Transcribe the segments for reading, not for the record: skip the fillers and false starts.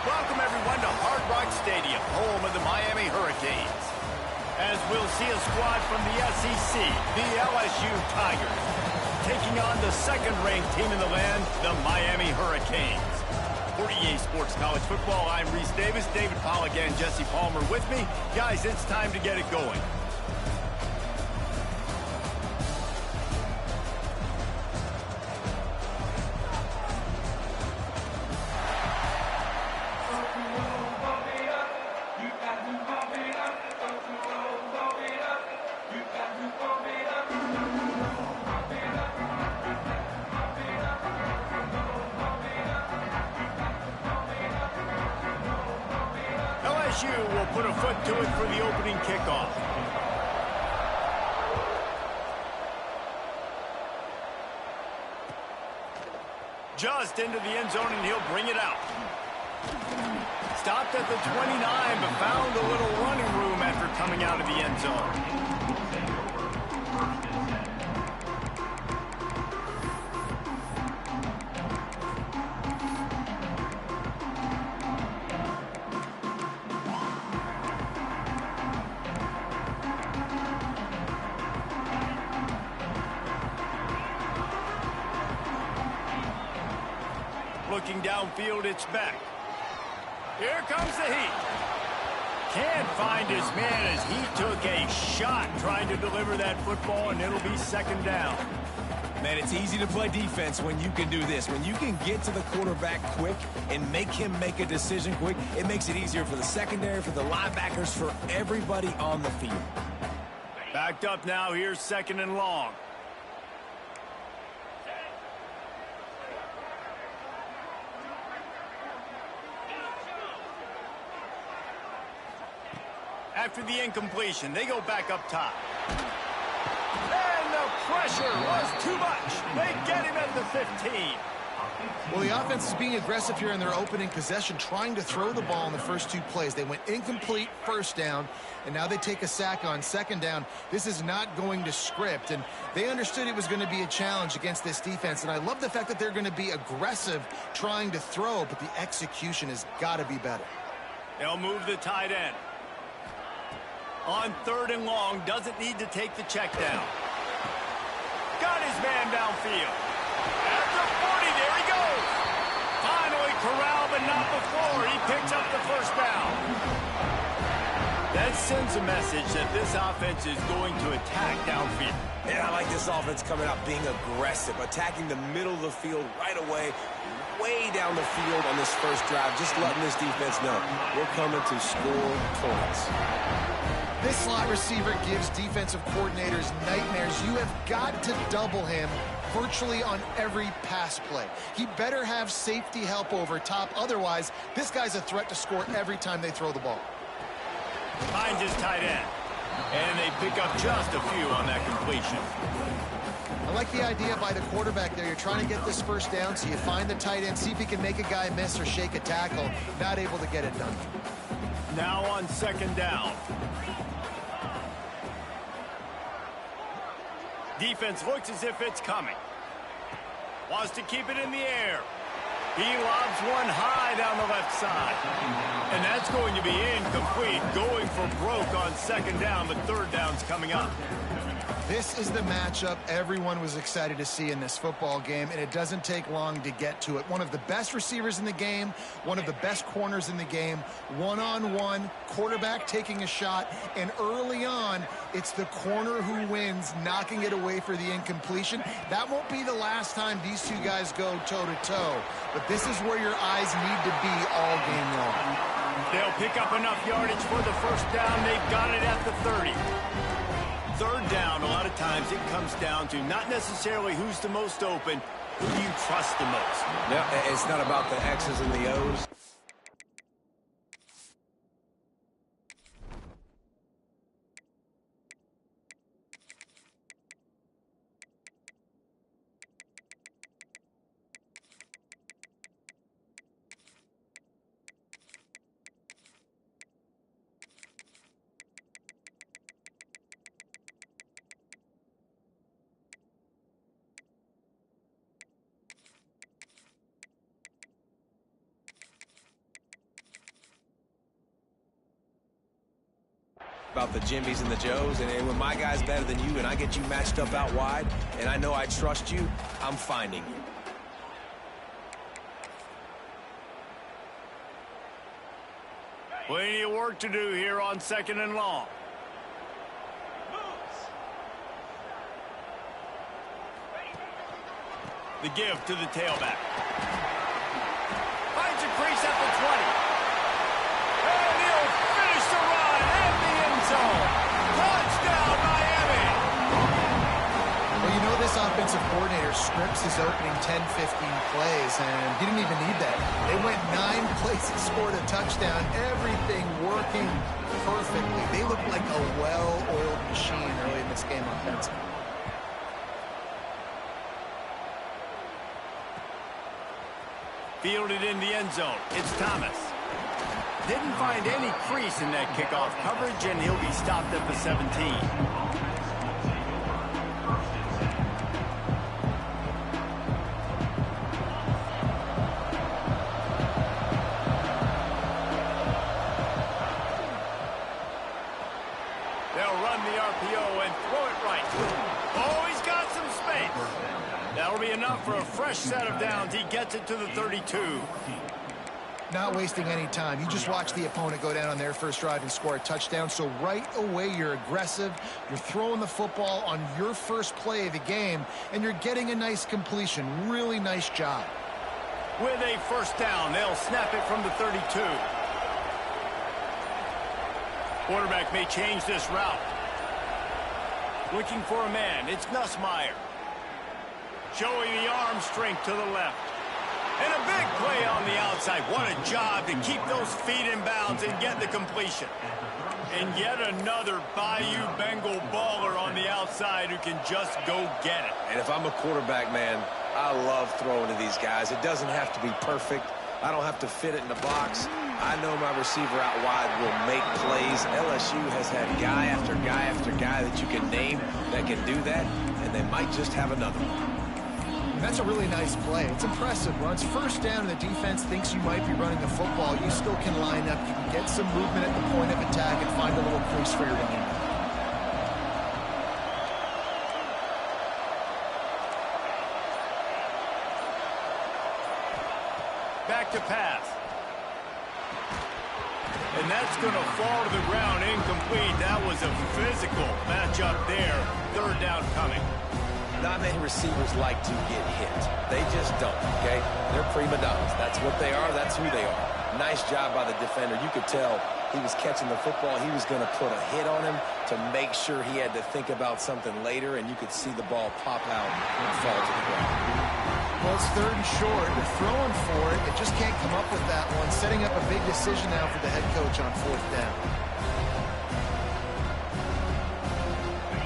Welcome, everyone, to Hard Rock Stadium, home of the Miami Hurricanes. As we'll see a squad from the SEC, the LSU Tigers, taking on the second-ranked team in the land, the Miami Hurricanes. For EA Sports College Football, I'm Reese Davis, David Pollack, and Jesse Palmer with me. Guys, it's time to get it going. LSU will put a foot to it for the opening kickoff. Just into the end zone, and he'll bring it out. Stopped at the 29, but found a little running room after coming out of the end zone. Looking downfield, it's back. Here comes the heat. Can't find his man as he took a shot trying to deliver that football, and it'll be second down. Man, it's easy to play defense when you can do this. When you can get to the quarterback quick and make him make a decision quick, it makes it easier for the secondary, for the linebackers, for everybody on the field. Backed up now. Here's 2nd and long. After the incompletion, they go back up top. And the pressure was too much. They get him at the 15. Well, the offense is being aggressive here in their opening possession, trying to throw the ball in the first 2 plays. They went incomplete first down, and now they take a sack on 2nd down. This is not going to script, and they understood it was going to be a challenge against this defense, and I love the fact that they're going to be aggressive trying to throw, but the execution has got to be better. They'll move the tight end. On 3rd and long, doesn't need to take the check down. Got his man downfield. At the 40, there he goes. Finally corralled, but not before. He picks up the first down. That sends a message that this offense is going to attack downfield. And I like this offense coming out being aggressive, attacking the middle of the field right away, way down the field on this first drive, just letting this defense know we're coming to score points. This slot receiver gives defensive coordinators nightmares. You have got to double him virtually on every pass play. He better have safety help over top. Otherwise, this guy's a threat to score every time they throw the ball. Finds his tight end. And they pick up just a few on that completion. I like the idea by the quarterback there. You're trying to get this first down, so you find the tight end, see if he can make a guy miss or shake a tackle. Not able to get it done. Now on 2nd down. Defense looks as if it's coming. Wants to keep it in the air. He lobs one high down the left side. And that's going to be incomplete. Going for broke on 2nd down, but 3rd down's coming up. This is the matchup everyone was excited to see in this football game, and it doesn't take long to get to it. One of the best receivers in the game, one of the best corners in the game, one-on-one, quarterback taking a shot, and early on, it's the corner who wins, knocking it away for the incompletion. That won't be the last time these two guys go toe-to-toe, but this is where your eyes need to be all game long. They'll pick up enough yardage for the first down. They've got it at the 30. 3rd down, a lot of times it comes down to not necessarily who's the most open, who do you trust the most. Yeah, it's not about the X's and the O's. About the Jimmys and the Joes, and when my guy's better than you and I get you matched up out wide and I know I trust you, I'm finding you. Plenty of work to do here on 2nd and long. The give to the tailback. Finds a crease at the 20. And he'll finish the run at the end zone. Touchdown, Miami. Well, you know this offensive coordinator scripts his opening 10, 15 plays, and he didn't even need that. They went 9 plays and scored a touchdown. Everything working perfectly. They look like a well-oiled machine early in this game offensively. Fielded in the end zone. It's Thomas. Didn't find any crease in that kickoff coverage, and he'll be stopped at the 17. They'll run the RPO and throw it right. Oh, he's got some space. That'll be enough for a fresh set of downs. He gets it to the 32. Not wasting any time. You just watch the opponent go down on their first drive and score a touchdown. So right away, you're aggressive. You're throwing the football on your first play of the game, and you're getting a nice completion. Really nice job. With a first down, they'll snap it from the 32. Quarterback may change this route. Looking for a man. It's Nussmeier. Showing the arm strength to the left. And a big play on the outside. What a job to keep those feet in bounds and get the completion. And yet another Bayou Bengal baller on the outside who can just go get it. And if I'm a quarterback, man, I love throwing to these guys. It doesn't have to be perfect. I don't have to fit it in the box. I know my receiver out wide will make plays. LSU has had guy after guy after guy that you can name that can do that, and they might just have another one. That's a really nice play. It's impressive. When it's first down and the defense thinks you might be running the football, you still can line up. You can get some movement at the point of attack and find a little crease for your running. Back to pass. And that's going to fall to the ground incomplete. That was a physical matchup there. Third down coming. Not many receivers like to get hit. They just don't, okay? They're prima donnas. That's what they are. That's who they are. Nice job by the defender. You could tell he was catching the football. He was going to put a hit on him to make sure he had to think about something later, and you could see the ball pop out and fall to the ground. Well, it's third and short. They're throwing for it. They just can't come up with that one. Setting up a big decision now for the head coach on fourth down.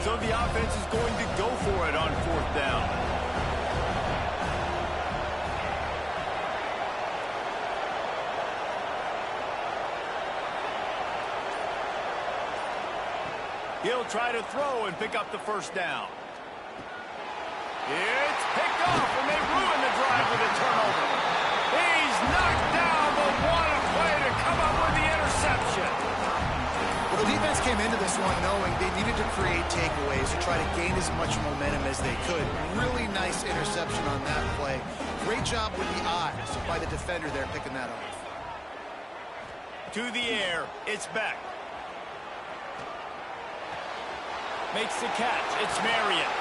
So the offense is going to go for it on fourth down. He'll try to throw and pick up the first down. It's picked off, and they ruin the drive with a turnover. He's knocked down, but what a play to come up with the interception. Well, the defense came into this one knowing they needed to create takeaways to try to gain as much momentum as they could. Really nice interception on that play. Great job with the eyes by the defender there picking that off. To the air, it's Beck. Makes the catch. It's Marion.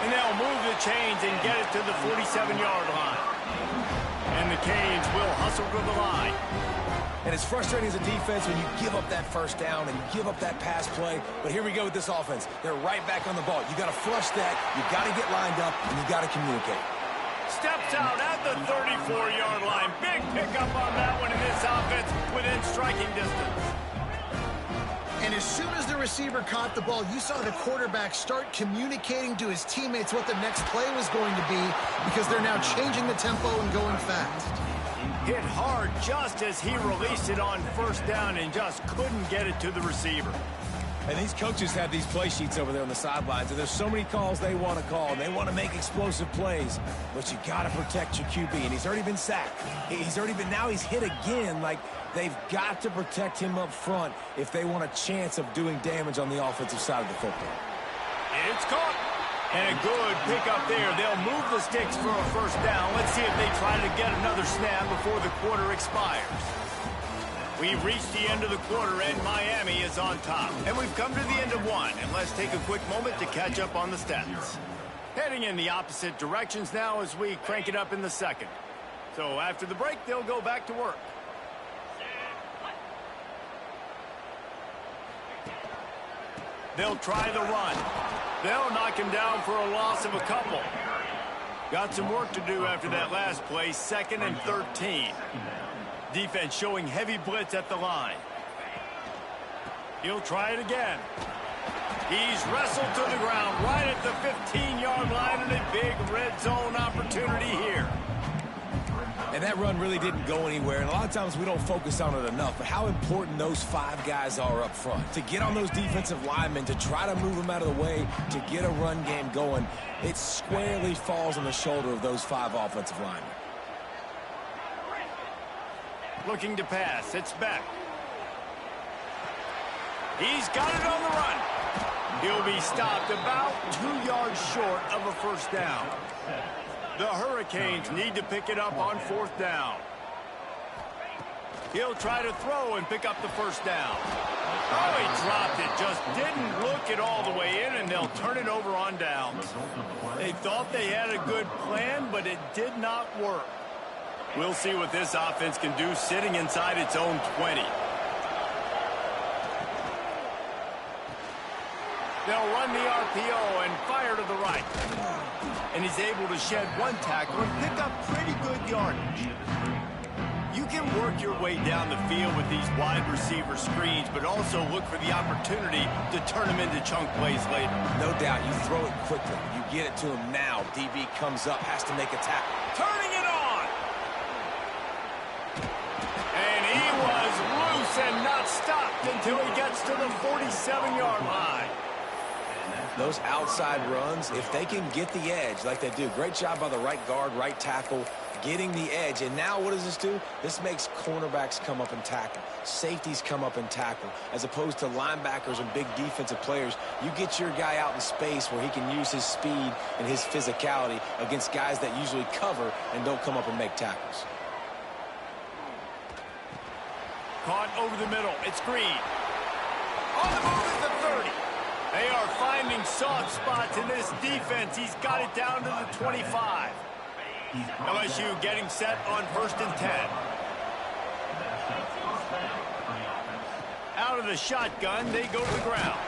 And they'll move the chains and get it to the 47-yard line. And the Canes will hustle to the line. And it's frustrating as a defense when you give up that first down and you give up that pass play. But here we go with this offense. They're right back on the ball. You got to flush that. You got to get lined up, and you got to communicate. Steps out at the 34-yard line. Big pickup on that one in this offense within striking distance. And as soon as the receiver caught the ball, you saw the quarterback start communicating to his teammates what the next play was going to be because they're now changing the tempo and going fast. Hit hard just as he released it on first down and just couldn't get it to the receiver. And these coaches have these play sheets over there on the sidelines, and there's so many calls they want to call. They want to make explosive plays, but you got to protect your QB, and he's already been sacked. Now he's hit again. Like, they've got to protect him up front if they want a chance of doing damage on the offensive side of the football. It's caught. And a good pickup there. They'll move the sticks for a first down. Let's see if they try to get another snap before the quarter expires. We've reached the end of the quarter, and Miami is on top. And we've come to the end of one. And let's take a quick moment to catch up on the stats. Heading in the opposite directions now as we crank it up in the second. So after the break, they'll go back to work. They'll try the run. They'll knock him down for a loss of a couple. Got some work to do after that last play, 2nd and 13. Defense showing heavy blitz at the line. He'll try it again. He's wrestled to the ground right at the 15-yard line, and a big red zone opportunity here. And that run really didn't go anywhere, and a lot of times we don't focus on it enough, but how important those 5 guys are up front. To get on those defensive linemen, to try to move them out of the way, to get a run game going, it squarely falls on the shoulder of those 5 offensive linemen. Looking to pass, it's Beck. He's got it on the run. He'll be stopped about 2 yards short of a first down. The Hurricanes need to pick it up on 4th down. He'll try to throw and pick up the first down. Oh, he dropped it. Just didn't look it all the way in, and they'll turn it over on downs. They thought they had a good plan, but it did not work. We'll see what this offense can do sitting inside its own 20. They'll run the RPO and fire to the right. And he's able to shed one tackle and pick up pretty good yardage. You can work your way down the field with these wide receiver screens, but also look for the opportunity to turn them into chunk plays later. No doubt, you throw it quickly. You get it to him now. DB comes up, has to make a tackle. Turning it on! And he was loose and not stopped until he gets to the 47-yard line. Those outside runs, if they can get the edge like they do, great job by the right guard, right tackle, getting the edge. And now what does this do? This makes cornerbacks come up and tackle. Safeties come up and tackle. As opposed to linebackers and big defensive players, you get your guy out in space where he can use his speed and his physicality against guys that usually cover and don't come up and make tackles. Caught over the middle. It's Green. On the move is the 30. They are finding soft spots in this defense. He's got it down to the 25. LSU getting set on 1st and 10. Out of the shotgun, they go to the ground.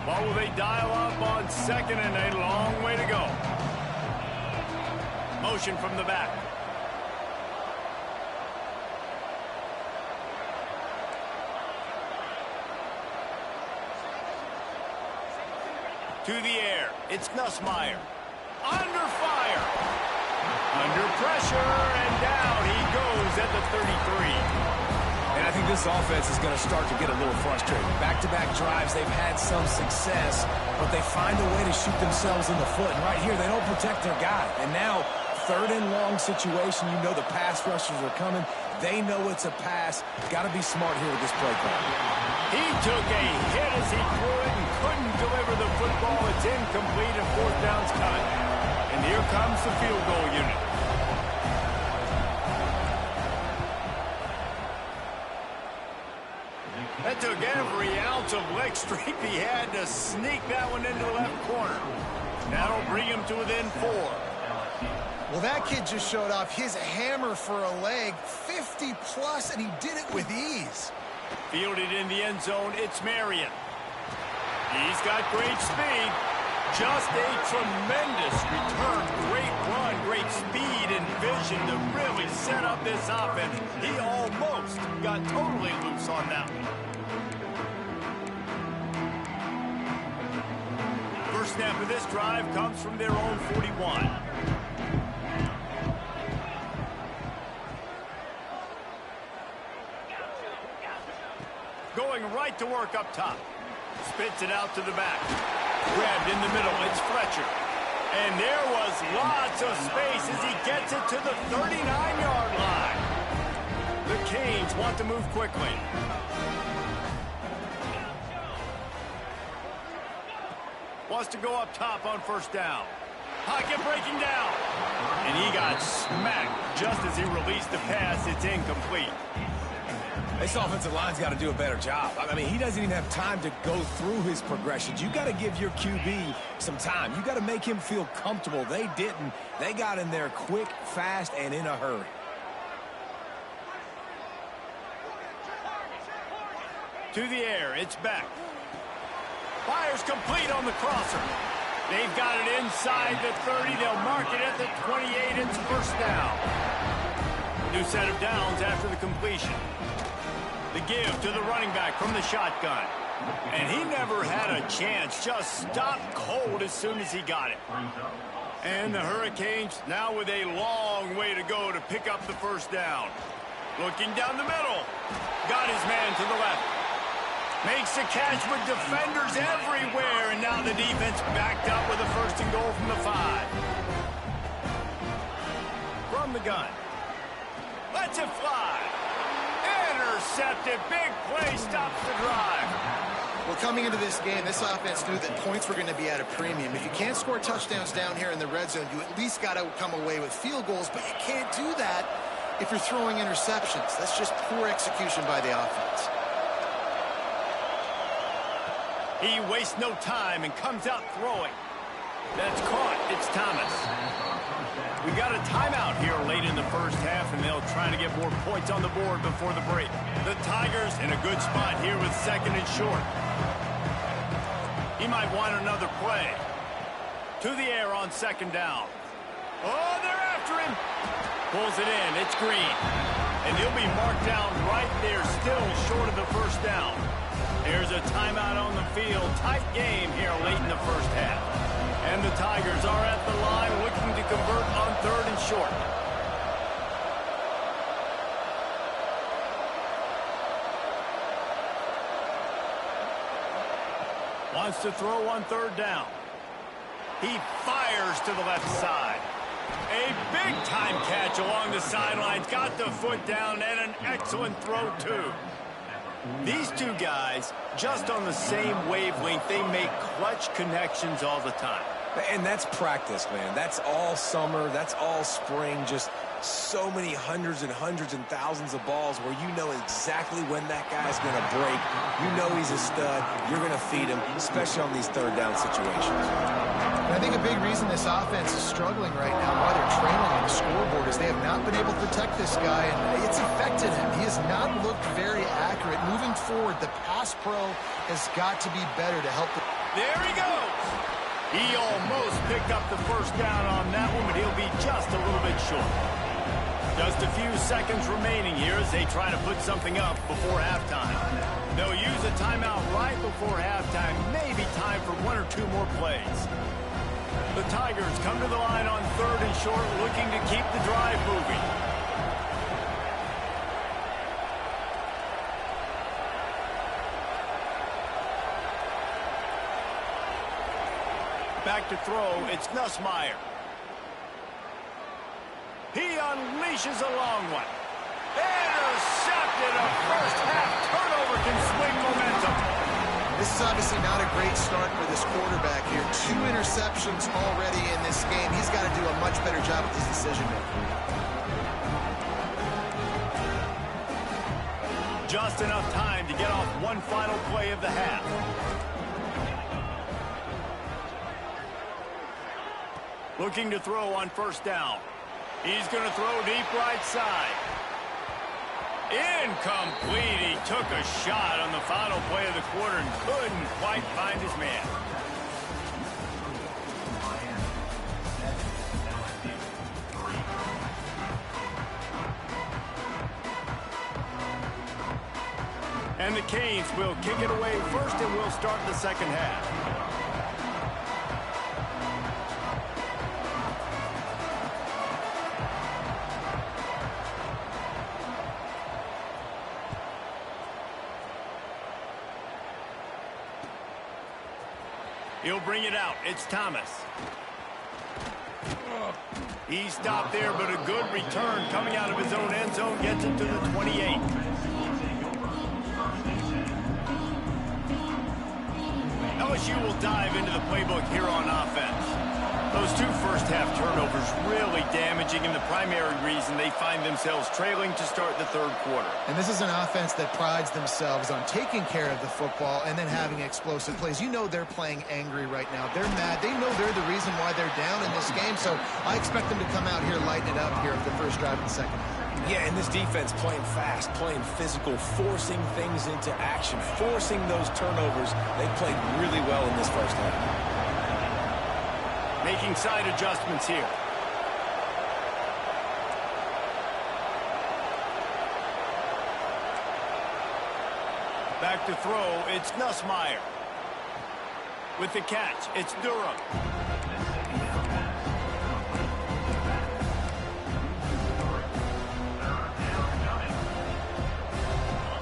What will they dial up on 2nd and a long way to go? Motion from the back. To the air. It's Nussmeier. Under fire. Under pressure, and down he goes at the 33. And I think this offense is going to start to get a little frustrated. Back-to-back drives, they've had some success, but they find a way to shoot themselves in the foot. And right here, they don't protect their guy. And now, 3rd and long situation, you know the pass rushers are coming. They know it's a pass. Got to be smart here with this play call. He took a hit as he threw it and couldn't deliver the football. It's incomplete and 4th down's cut. And here comes the field goal unit. That took every ounce of leg strength he had to sneak that one into the left corner. That'll bring him to within 4. Well, that kid just showed off his hammer for a leg, 50-plus, and he did it with ease. Fielded in the end zone, it's Marion. He's got great speed. Just a tremendous return. Great run, great speed and vision to really set up this offense. He almost got totally loose on that one. First snap of this drive comes from their own 41. Going right to work up top. Spits it out to the back. Grabbed in the middle. It's Fletcher. And there was lots of space as he gets it to the 39-yard line. The Canes want to move quickly. Wants to go up top on 1st down. Pocket breaking down. And he got smacked just as he released the pass. It's incomplete. This offensive line's got to do a better job. I mean, he doesn't even have time to go through his progressions. You got to give your QB some time. You got to make him feel comfortable. They didn't. They got in there quick, fast, and in a hurry. To the air, it's back. Fires complete on the crosser. They've got it inside the 30. They'll mark it at the 28. It's 1st down. New set of downs after the completion. The give to the running back from the shotgun. And he never had a chance. Just stopped cold as soon as he got it. And the Hurricanes now with a long way to go to pick up the 1st down. Looking down the middle. Got his man to the left. Makes the catch with defenders everywhere. And now the defense backed up with a 1st and goal from the 5. From the gun. Lets it fly. Intercepted. Big play stops the drive. Well, coming into this game, this offense knew that points were going to be at a premium. If you can't score touchdowns down here in the red zone, you at least got to come away with field goals, but you can't do that if you're throwing interceptions. That's just poor execution by the offense. He wastes no time and comes out throwing. That's caught. It's Thomas. We got a timeout here late in the first half, and they'll try to get more points on the board before the break. The Tigers in a good spot here with 2nd and short. He might want another play. To the air on 2nd down. Oh, they're after him. Pulls it in. It's Green. And he'll be marked down right there, still short of the first down. There's a timeout on the field. Tight game here late in the first half. And the Tigers are at the line looking to convert on 3rd and short. Wants to throw on 3rd down. He fires to the left side. A big-time catch along the sidelines. Got the foot down and an excellent throw, too. These two guys, just on the same wavelength, they make clutch connections all the time. And that's practice, man. That's all summer. That's all spring. Just so many hundreds and thousands of balls where you know exactly when that guy's going to break. You know he's a stud. You're going to feed him, especially on these 3rd down situations. And I think a big reason this offense is struggling right now, why they're trailing on the scoreboard, is they have not been able to protect this guy, and it's affected him. He has not looked very accurate. Moving forward, the pass pro has got to be better to help. There he goes. He almost picked up the first down on that one, but he'll be just a little bit short. Just a few seconds remaining here as they try to put something up before halftime. They'll use a timeout right before halftime. Maybe time for 1 or 2 more plays. The Tigers come to the line on 3rd and short, looking to keep the drive moving. Back to throw, it's Nussmeier. He unleashes a long one. Intercepted. A first half turnover can swing momentum. This is obviously not a great start for this quarterback here. 2 interceptions already in this game. He's got to do a much better job with his decision-making. Just enough time to get off one final play of the half. Looking to throw on 1st down. He's going to throw deep right side. Incomplete. He took a shot on the final play of the quarter and couldn't quite find his man. And the Canes will kick it away first, and we'll start the 2nd half. He'll bring it out. It's Thomas. He stopped there, but a good return coming out of his own end zone gets him to the 28. LSU will dive into the playbook here on offense. Those 2 first-half turnovers really damaging, and the primary reason they find themselves trailing to start the 3rd quarter. And this is an offense that prides themselves on taking care of the football and then having explosive plays. You know they're playing angry right now. They're mad. They know they're the reason why they're down in this game, so I expect them to come out here, lighten it up here for the first drive in the 2nd half. Yeah, and this defense playing fast, playing physical, forcing things into action, forcing those turnovers. They played really well in this first half. Making side adjustments here. Back to throw, it's Nussmeier. With the catch, it's Durham.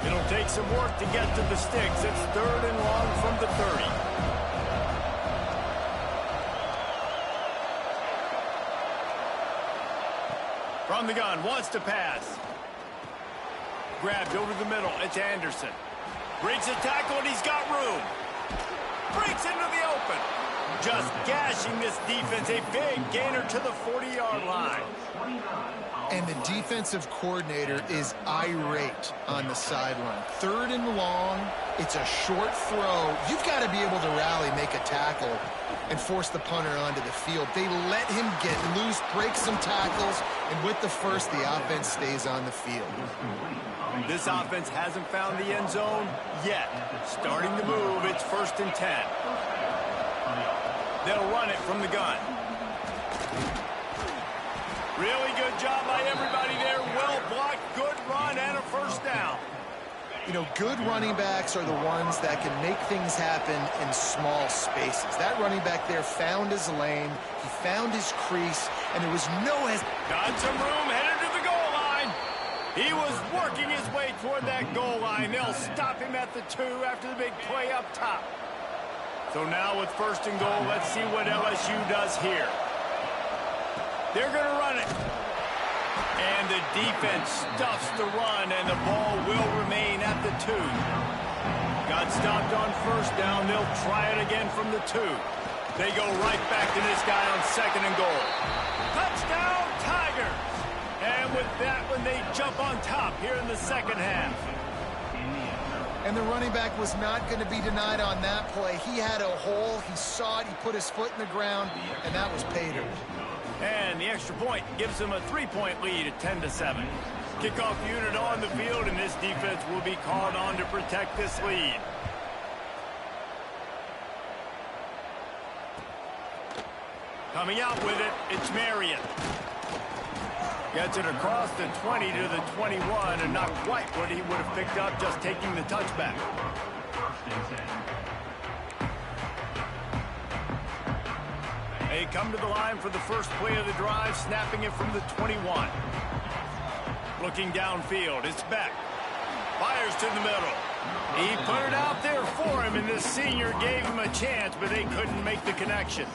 It'll take some work to get to the sticks. It's 3rd and long from the 30. From the gun, wants to pass. Grabbed over the middle, it's Anderson. Breaks a tackle, and he's got room. Breaks into the open. Just gashing this defense. A big gainer to the 40-yard line. And the defensive coordinator is irate on the sideline. 3rd and long. It's a short throw. You've got to be able to rally, make a tackle, and force the punter onto the field. They let him get loose, break some tackles, and with the first, the offense stays on the field. This offense hasn't found the end zone yet. Starting to move, it's 1st and 10. They'll run it from the gun. Really good job by everybody there. Well blocked, good run, and a first down. You know, good running backs are the ones that can make things happen in small spaces. That running back there found his lane, he found his crease, and there was no hesitation. Got some room, headed to the goal line. He was working his way toward that goal line. They'll stop him at the 2 after the big play up top. So now with 1st and goal, let's see what LSU does here. They're going to run it. And the defense stuffs the run, and the ball will remain at the 2. Got stopped on 1st down. They'll try it again from the 2. They go right back to this guy on 2nd and goal. Touchdown, Tigers! And with that one, they jump on top here in the 2nd half. And the running back was not going to be denied on that play. He had a hole. He saw it. He put his foot in the ground, and that was pay dirt. And the extra point gives them a 3-point lead at 10-7. Kickoff unit on the field, and this defense will be called on to protect this lead. Coming out with it, it's Marion. Gets it across the 20 to the 21, and not quite what he would have picked up just taking the touchback. They come to the line for the first play of the drive, snapping it from the 21. Looking downfield, it's Beck. Fires to the middle. He put it out there for him, and the senior gave him a chance, but they couldn't make the connection.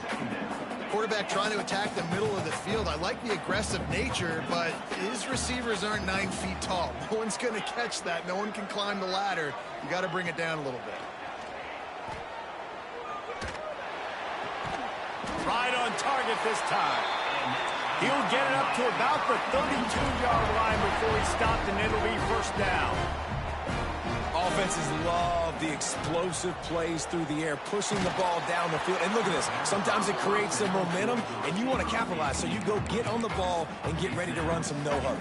Quarterback trying to attack the middle of the field. I like the aggressive nature, but his receivers aren't 9 feet tall. No one's going to catch that. No one can climb the ladder. You got to bring it down a little bit. Right on target this time. He'll get it up to about the 32-yard line before he stopped, and it'll be 1st down. Offenses love the explosive plays through the air, pushing the ball down the field. And look at this. Sometimes it creates some momentum, and you want to capitalize. So you go get on the ball and get ready to run some no-huddle.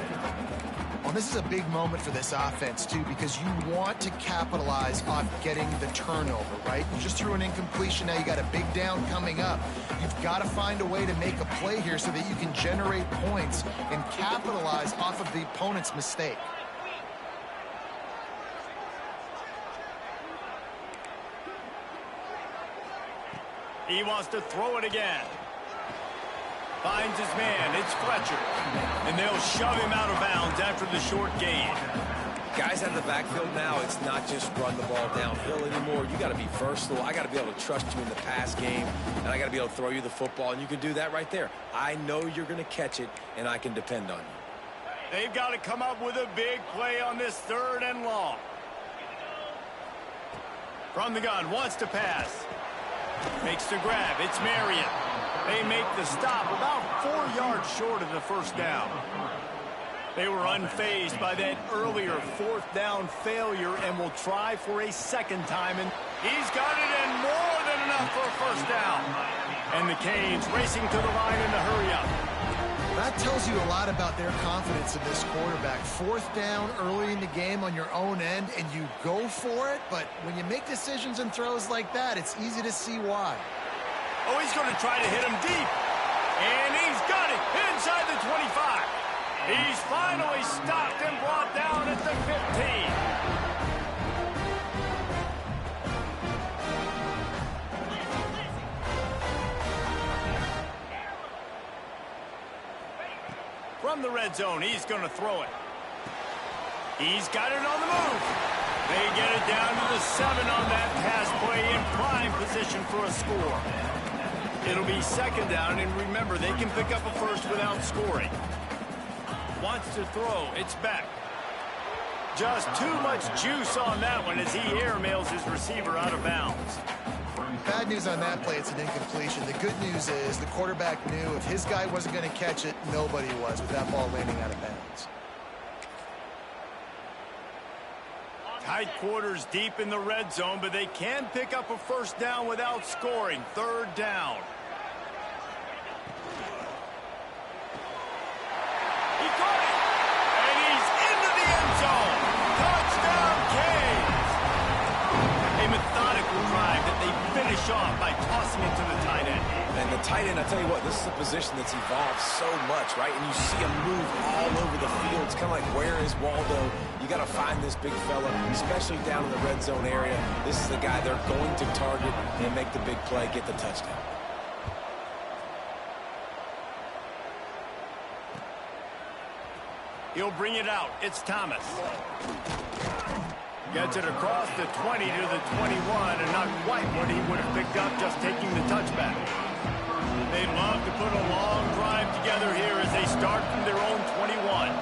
Well, this is a big moment for this offense, too, because you want to capitalize on getting the turnover, right? You just threw an incompletion. Now you got a big down coming up. You've got to find a way to make a play here so that you can generate points and capitalize off of the opponent's mistake. He wants to throw it again. Finds his man. It's Fletcher. And they'll shove him out of bounds after the short gain. Guys out of the backfield now, it's not just run the ball downhill anymore. You got to be versatile. I got to be able to trust you in the pass game, and I got to be able to throw you the football, and you can do that right there. I know you're going to catch it, and I can depend on you. They've got to come up with a big play on this 3rd and long. From the gun, wants to pass. Makes the grab. It's Marion. They make the stop about 4 yards short of the 1st down. They were unfazed by that earlier 4th down failure and will try for a 2nd time. And he's got it in more than enough for a 1st down. And the Canes racing to the line in the hurry-up. That tells you a lot about their confidence in this quarterback. 4th down early in the game on your own end, and you go for it. But when you make decisions and throws like that, it's easy to see why. Oh, he's going to try to hit him deep. And he's got it inside the 25. He's finally stopped and brought down at the 15. From the red zone, he's going to throw it. He's got it on the move. They get it down to the 7 on that pass play in prime position for a score. It'll be 2nd down, and remember, they can pick up a 1st without scoring. Wants to throw. It's back. Just too much juice on that one as he airmails his receiver out of bounds. Bad news on that play, it's an incompletion. The good news is the quarterback knew if his guy wasn't going to catch it, nobody was with that ball landing out of bounds. Tight quarters deep in the red zone, but they can pick up a first down without scoring. Third down. He caught it, and he's into the end zone. Touchdown, Canes. A methodical drive that they finish off by tossing it to the tight end. And the tight end, I tell you what, this is a position that's evolved so much, right? And you see him move all over the field. It's kind of like, where is Waldo? You got to find this big fella, especially down in the red zone area. This is the guy they're going to target and make the big play, get the touchdown. He'll bring it out. It's Thomas. Gets it across the 20 to the 21, and not quite what he would have picked up just taking the touchback. They'd love to put a long drive together here as they start from their own 21.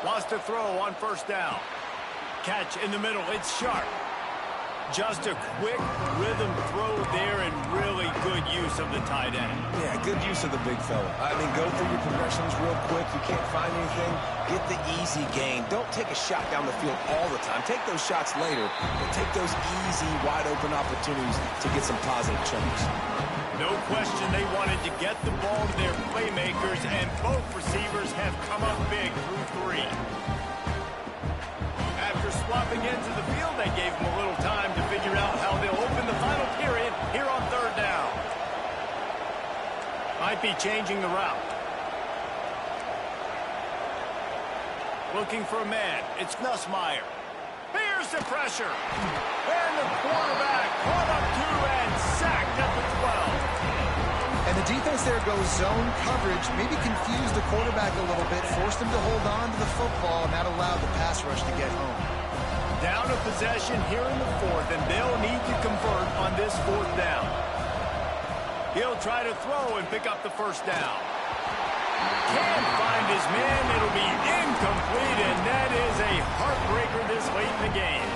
Wants to throw on first down. Catch in the middle. It's Sharp. Just a quick rhythm throw there and really good use of the tight end. Yeah, good use of the big fella. I mean, go through your progressions real quick. You can't find anything. Get the easy gain. Don't take a shot down the field all the time. Take those shots later, but take those easy, wide-open opportunities to get some positive chunks. No question they wanted to get the ball to their playmakers, and both receivers have come up big through three. After swapping into the field, they gave them a little time to figure out how they'll open the final period here on third down. Might be changing the route. Looking for a man. It's Nussmeier. Here's the pressure. And the quarterback caught up to and sacked at the 12. And the defense there goes zone coverage, maybe confused the quarterback a little bit, forced him to hold on to the football, and that allowed the pass rush to get home. Down a possession here in the fourth, and they'll need to convert on this fourth down. He'll try to throw and pick up the first down. Can't find his man. It'll be incomplete, and that is a heartbreaker this late in the game.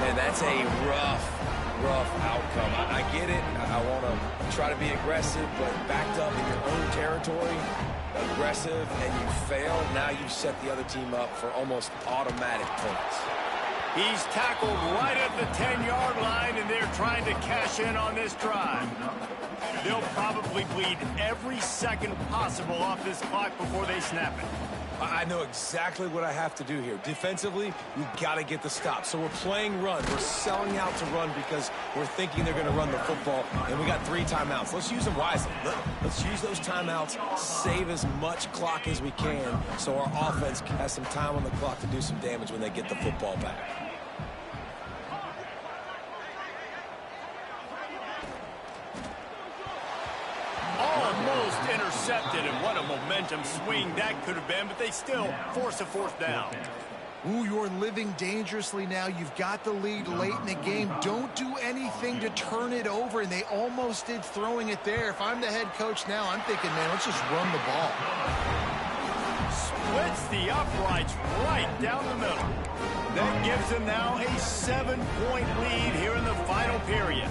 And that's a rough outcome. I get it. I want to try to be aggressive, but backed up in your own territory, aggressive, and you fail. Now you've set the other team up for almost automatic points. He's tackled right at the 10-yard line, and they're trying to cash in on this drive. They'll probably bleed every second possible off this clock before they snap it. I know exactly what I have to do here. Defensively, we've got to get the stop. So we're playing run. We're selling out to run because we're thinking they're going to run the football, and we got 3 timeouts. Let's use them wisely. Let's use those timeouts, save as much clock as we can so our offense has some time on the clock to do some damage when they get the football back. Almost intercepted, and what a momentum swing that could have been, but they still force a fourth down. Ooh, you're living dangerously now. You've got the lead late in the game. Don't do anything to turn it over, and they almost did throwing it there. If I'm the head coach now, I'm thinking, man, let's just run the ball. Splits the uprights right down the middle. That gives them now a 7-point lead here in the final period.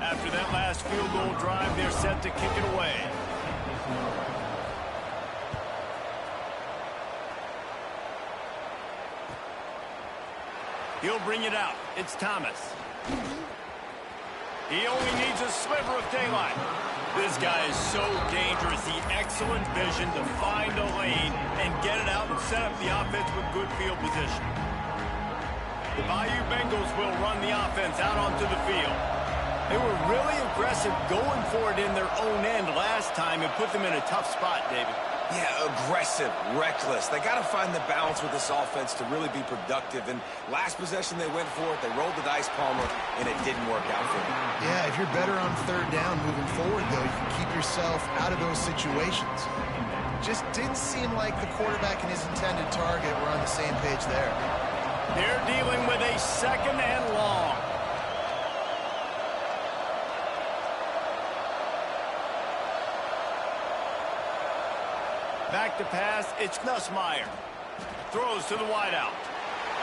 After that last field goal drive, they're set to kick it away. He'll bring it out. It's Thomas. He only needs a sliver of daylight. This guy is so dangerous. The excellent vision to find a lane and get it out and set up the offense with good field position. The Bayou Bengals will run the offense out onto the field. They were really aggressive going for it in their own end last time and put them in a tough spot, David. Yeah, aggressive, reckless. They got to find the balance with this offense to really be productive. And last possession they went for it. They rolled the dice, Palmer, and it didn't work out for them. Yeah, if you're better on third down moving forward, though, you can keep yourself out of those situations. Just didn't seem like the quarterback and his intended target were on the same page there. They're dealing with a second and long. Back to pass, it's Nussmeier. Throws to the wideout.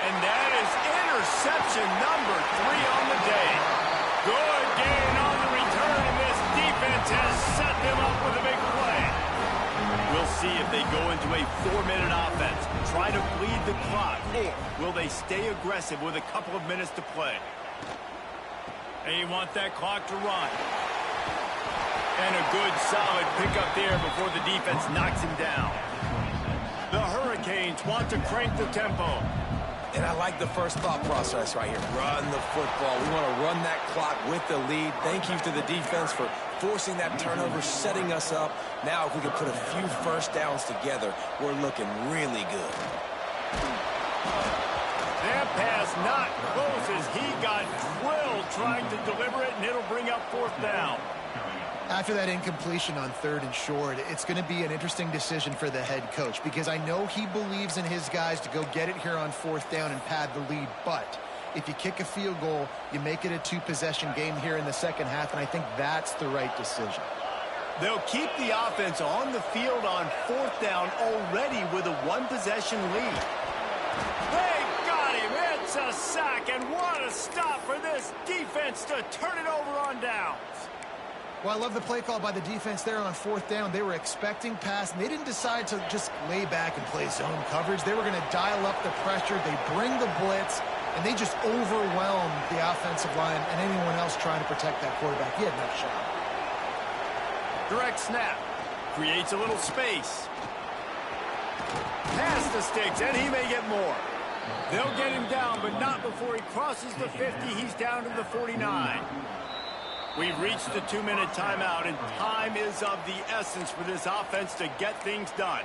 And that is interception number 3 on the day. Good gain on the return, and this defense has set them up with a big play. We'll see if they go into a 4-minute offense, try to bleed the clock, or will they stay aggressive with a couple of minutes to play? They want that clock to run. And a good, solid pickup there before the defense knocks him down. The Hurricanes want to crank the tempo. And I like the first thought process right here. Run the football. We want to run that clock with the lead. Thank you to the defense for forcing that turnover, setting us up. Now if we can put a few first downs together, we're looking really good. That pass not close as he got drilled trying to deliver it, and it'll bring up 4th down. After that incompletion on 3rd and short, it's going to be an interesting decision for the head coach because I know he believes in his guys to go get it here on 4th down and pad the lead. But if you kick a field goal, you make it a 2-possession game here in the second half, and I think that's the right decision. They'll keep the offense on the field on 4th down already with a 1-possession lead. They got him. It's a sack, and what a stop for this defense to turn it over on downs. Well, I love the play call by the defense there on 4th down. They were expecting pass, and they didn't decide to just lay back and play zone coverage. They were going to dial up the pressure. They bring the blitz, and they just overwhelmed the offensive line and anyone else trying to protect that quarterback. He had no shot. Direct snap. Creates a little space. Pass to Sticks, and he may get more. They'll get him down, but not before he crosses the 50. He's down to the 49. We've reached the 2-minute timeout, and time is of the essence for this offense to get things done.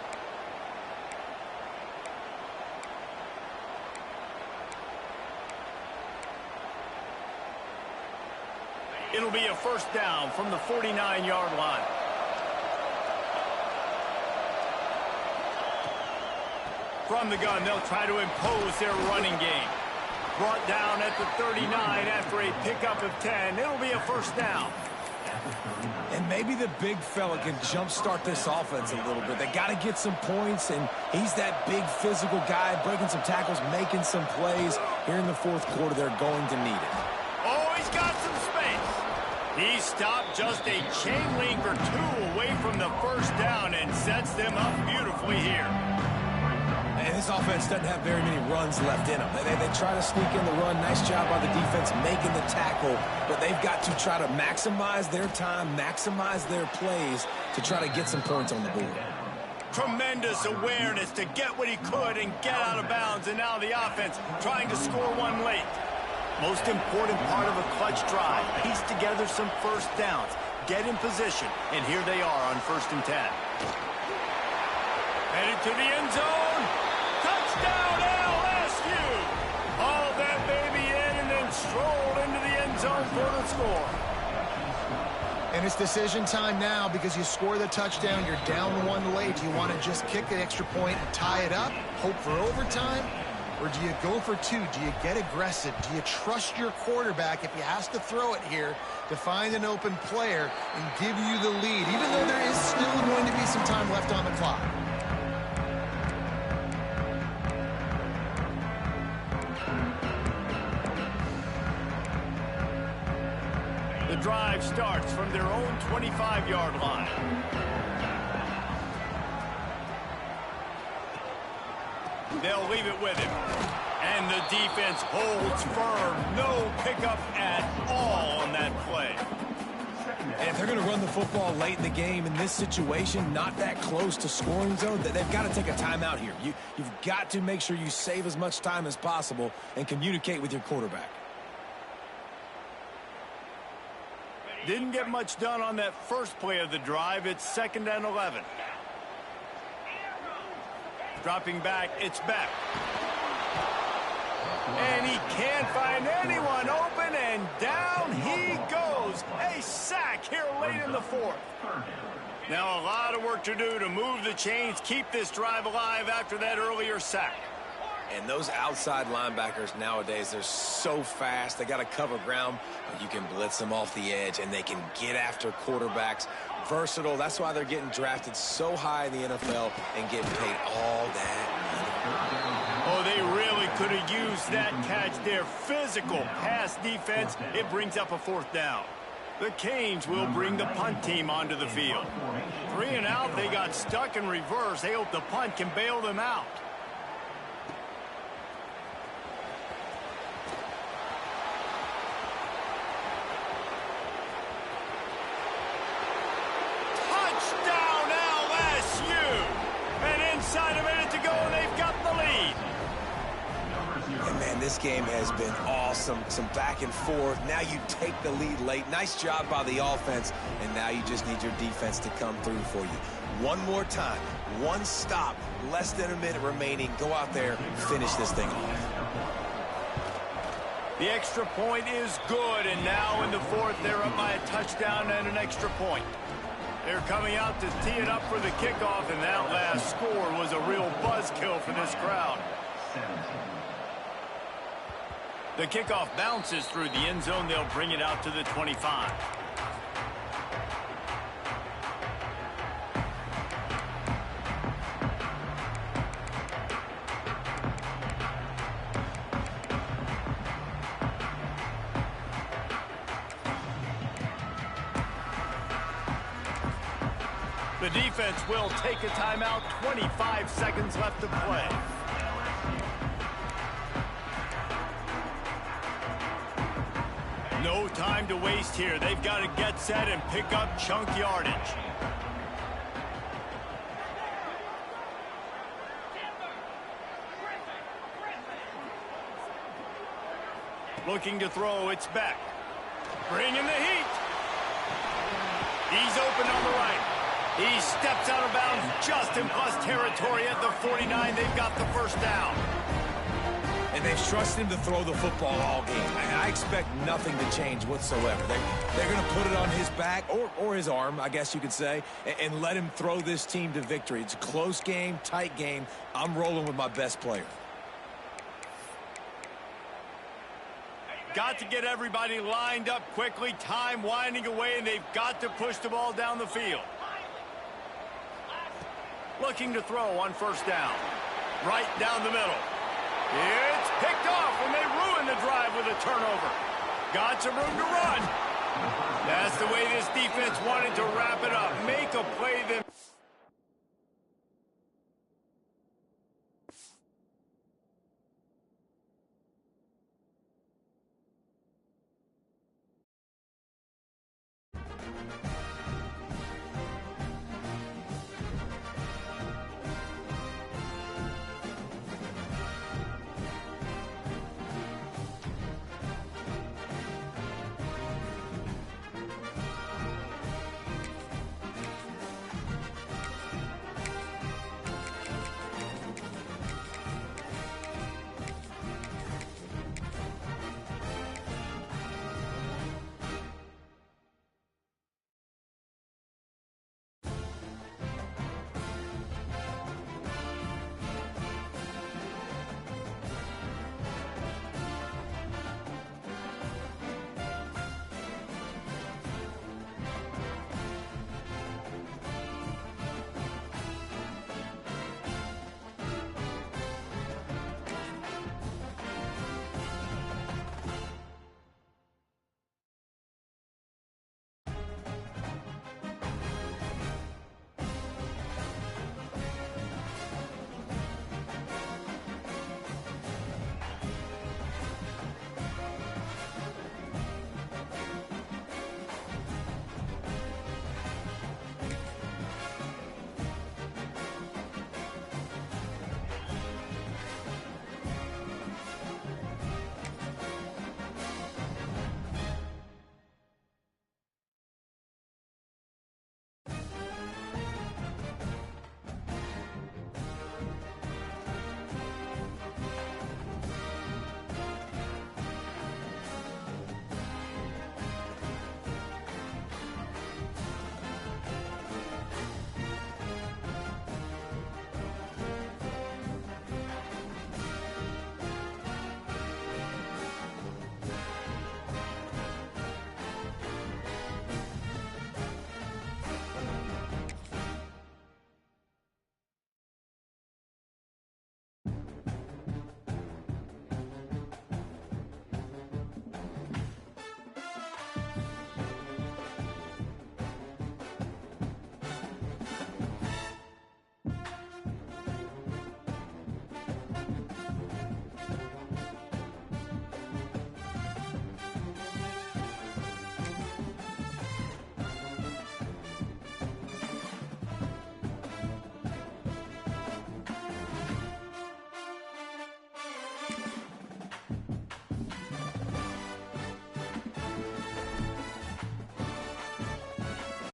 It'll be a 1st down from the 49-yard line. From the gun, they'll try to impose their running game. Brought down at the 39 after a pickup of 10. It'll be a 1st down. And maybe the big fella can jumpstart this offense a little bit. They got to get some points, and he's that big physical guy, breaking some tackles, making some plays. Here in the 4th quarter, they're going to need it. Oh, he's got some space. He stopped just a chain link or 2 away from the 1st down and sets them up beautifully here. And this offense doesn't have very many runs left in them. They try to sneak in the run. Nice job by the defense making the tackle. But they've got to try to maximize their time, maximize their plays to try to get some points on the board. Tremendous awareness to get what he could and get out of bounds. And now the offense trying to score one late. Most important part of a clutch drive. Piece together some 1st downs. Get in position. And here they are on 1st and 10. Headed to the end zone. Touchdown LSU! Hauled that baby in and then strolled into the end zone for the score. And it's decision time now because you score the touchdown, you're down 1 late. Do you want to just kick an extra point and tie it up, hope for overtime? Or do you go for 2? Do you get aggressive? Do you trust your quarterback if he has to throw it here to find an open player and give you the lead, even though there is still going to be some time left on the clock? The drive starts from their own 25-yard line. They'll leave it with him. And the defense holds firm. No pickup at all on that play. And if they're going to run the football late in the game in this situation, not that close to scoring zone, they've got to take a timeout here. You've got to make sure you save as much time as possible and communicate with your quarterback. Didn't get much done on that first play of the drive. It's 2nd and 11. Dropping back, it's Beck. And he can't find anyone open, and down he goes. A sack here late in the 4th. Now a lot of work to do to move the chains, keep this drive alive after that earlier sack. And those outside linebackers nowadays, they're so fast. They got to cover ground, but you can blitz them off the edge, and they can get after quarterbacks. Versatile. That's why they're getting drafted so high in the NFL and getting paid all that money. Oh, they really could have used that catch there. Physical pass defense. It brings up a 4th down. The Canes will bring the punt team onto the field. 3 and out. They got stuck in reverse. They hope the punt can bail them out. Touchdown LSU! And inside a minute to go, they've got the lead. And man, this game has been awesome. Some back and forth. Now you take the lead late. Nice job by the offense. And now you just need your defense to come through for you. One more time. One stop. Less than a minute remaining. Go out there, finish this thing off. The extra point is good. And now in the 4th, they're up by a touchdown and an extra point. They're coming out to tee it up for the kickoff. And that last score was a real buzzkill for this crowd. The kickoff bounces through the end zone. They'll bring it out to the 25. The defense will take a timeout. 25 seconds left to play. No time to waste here. They've got to get set and pick up chunk yardage. Looking to throw, it's Beck. Bringing the heat. He's open on the right. He steps out of bounds just in plus territory at the 49. They've got the 1st down. And they've trusted him to throw the football all game. And I expect nothing to change whatsoever. They're going to put it on his back, or his arm, I guess you could say, and let him throw this team to victory. It's a close game, tight game. I'm rolling with my best player. Got to get everybody lined up quickly. Time winding away, and they've got to push the ball down the field. Looking to throw on 1st down. Right down the middle. It's picked off, and they ruin the drive with a turnover. Got some room to run. That's the way this defense wanted to wrap it up. Make a play, then